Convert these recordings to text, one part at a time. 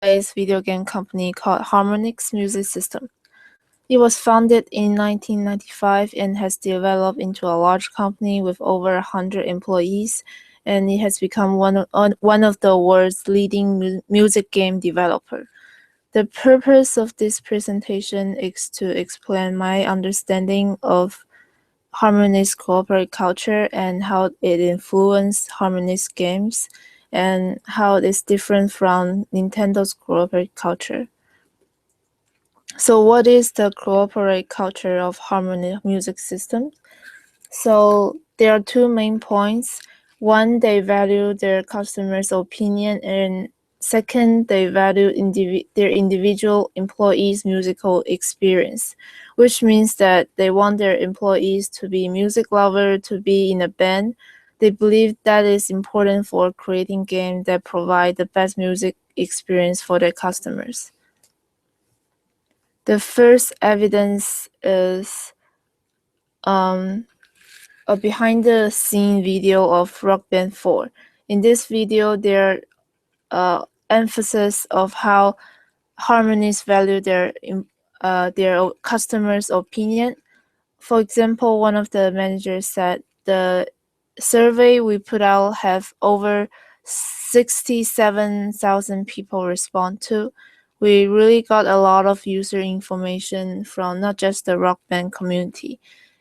based video game company called Harmonix Music System. It was founded in 1995 and has developed into a large company with over 100 employees, and it has become one of the world's leading music game developer. The purpose of this presentation is to explain my understanding of Harmonix corporate culture and how it influenced Harmonix games and how it is different from Nintendo's corporate culture. So what is the corporate culture of Harmonix Music System? So there are two main points. One, they value their customers' opinion, and second, they value their individual employees' musical experience, which means that they want their employees to be music lovers, to be in a band. They believe that is important for creating games that provide the best music experience for their customers. The first evidence is a behind-the-scene video of Rock Band 4. In this video, there emphasis of how Harmonix value their customers' opinion. For example, one of the managers said the survey we put out have over 67,000 people respond to. We really got a lot of user information from not just the Rock Band community.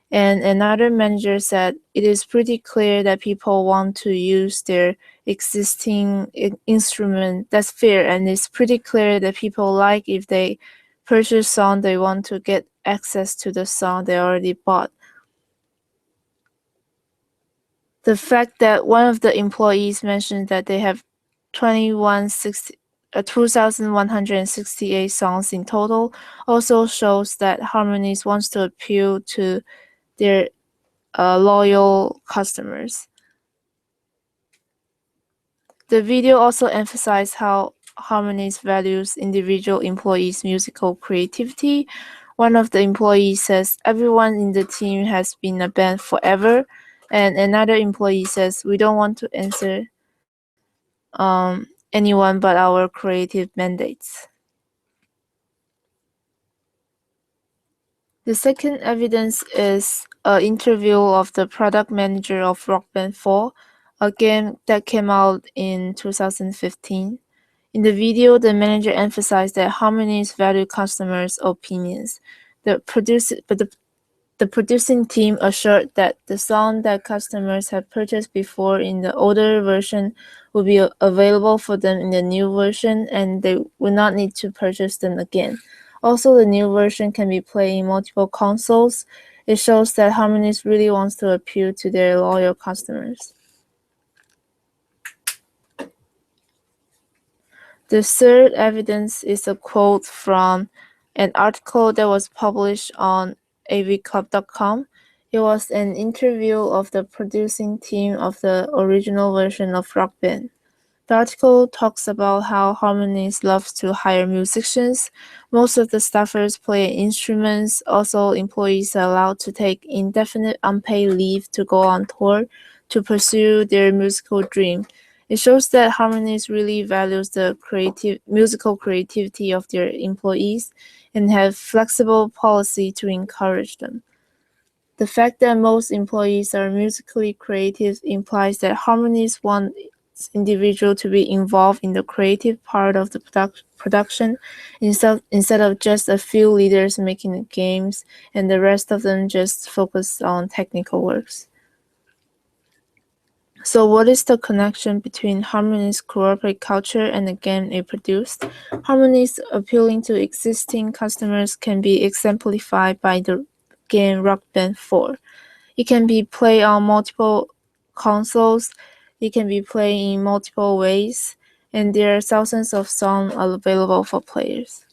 And another manager said it is pretty clear that people want to use their existing instrument. That's fair, and it's pretty clear that people like if they purchase song, they want to get access to the song they already bought. The fact that one of the employees mentioned that they have 2,168 songs in total also shows that Harmonix wants to appeal to their loyal customers. The video also emphasized how Harmonix values individual employees' musical creativity. One of the employees says, "Everyone in the team has been a band forever," and another employee says, "We don't want to answer anyone but our creative mandates." The second evidence is an interview of the product manager of Rock Band 4, a game that came out in 2015. In the video, the manager emphasized that Harmonix value customers' opinions. The producing team assured that the song that customers have purchased before in the older version will be available for them in the new version, and they will not need to purchase them again. Also, the new version can be played in multiple consoles. It shows that Harmonix really wants to appeal to their loyal customers. The third evidence is a quote from an article that was published on avclub.com. It was an interview of the producing team of the original version of Rock Band. The article talks about how Harmonix loves to hire musicians. Most of the staffers play instruments. Also, employees are allowed to take indefinite unpaid leave to go on tour to pursue their musical dream. It shows that Harmonix really values the musical creativity of their employees and have flexible policy to encourage them. The fact that most employees are musically creative implies that Harmonix wants individual to be involved in the creative part of the production instead of just a few leaders making the games and the rest of them just focus on technical works. So what is the connection between Harmonix corporate culture and the game it produced? Harmonix appealing to existing customers can be exemplified by the game Rock Band 4. It can be played on multiple consoles. It can be played in multiple ways, and there are thousands of songs available for players.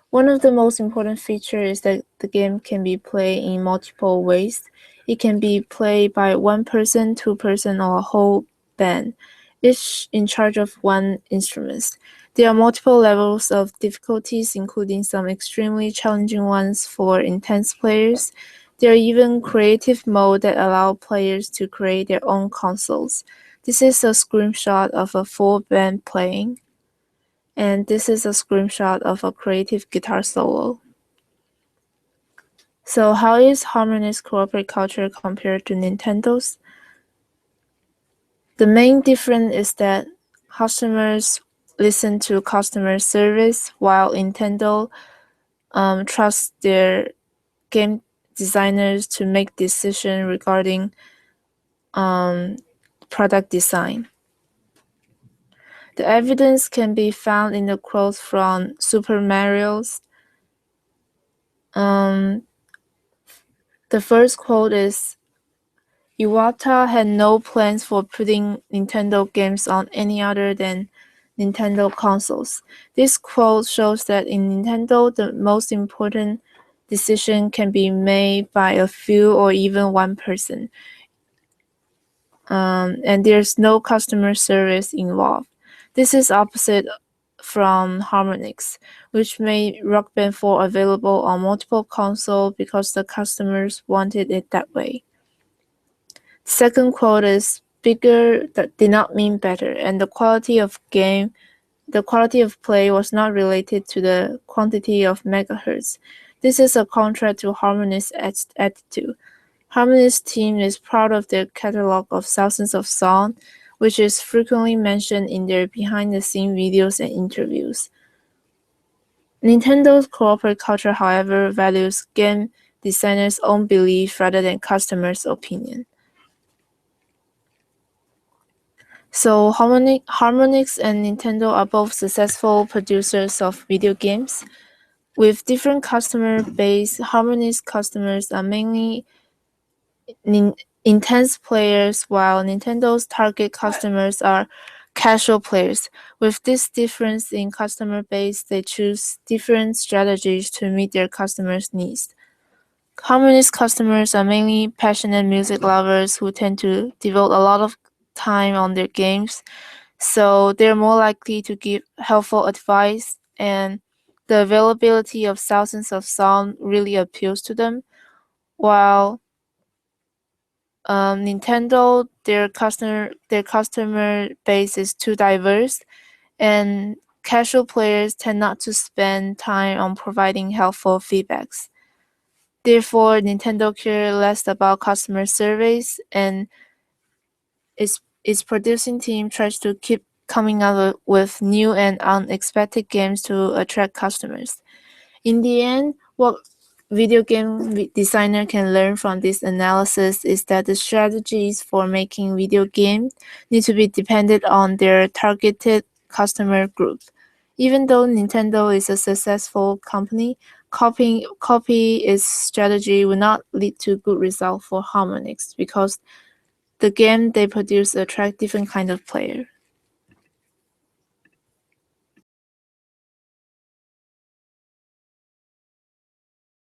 One of the most important features is that the game can be played in multiple ways. It can be played by one person, two person, or a whole band, each in charge of one instrument. There are multiple levels of difficulties, including some extremely challenging ones for intense players. There are even creative modes that allow players to create their own consoles. This is a screenshot of a full band playing, and this is a screenshot of a creative guitar solo. So how is Harmonix corporate culture compared to Nintendo's? The main difference is that customers listen to customer service, while Nintendo trusts their game designers to make decisions regarding product design. The evidence can be found in the quotes from Super Mario's. The first quote is, Iwata had no plans for putting Nintendo games on any other than Nintendo consoles. This quote shows that in Nintendo, the most important decision can be made by a few or even one person. And there's no customer service involved. This is opposite from Harmonix, which made Rock Band 4 available on multiple consoles because the customers wanted it that way. Second quote is, bigger that did not mean better, and the quality of play was not related to the quantity of megahertz. This is a contrast to Harmonix's attitude. Harmonix team is proud of their catalog of thousands of songs, which is frequently mentioned in their behind-the-scenes videos and interviews. Nintendo's corporate culture, however, values game designers' own belief rather than customers' opinion. So Harmonix and Nintendo are both successful producers of video games. With different customer base, Harmonix customers are mainly intense players, while Nintendo's target customers are casual players. With this difference in customer base, they choose different strategies to meet their customers' needs. Harmonix customers are mainly passionate music lovers who tend to devote a lot of time on their games, so they're more likely to give helpful advice, and the availability of thousands of songs really appeals to them. While Nintendo, their customer base is too diverse, and casual players tend not to spend time on providing helpful feedbacks. Therefore, Nintendo cares less about customer surveys, and its producing team tries to keep coming up with new and unexpected games to attract customers. In the end, what video game designer can learn from this analysis is that the strategies for making video games need to be dependent on their targeted customer group. Even though Nintendo is a successful company, copy its strategy will not lead to good results for Harmonix because the game they produce attract different kind of player.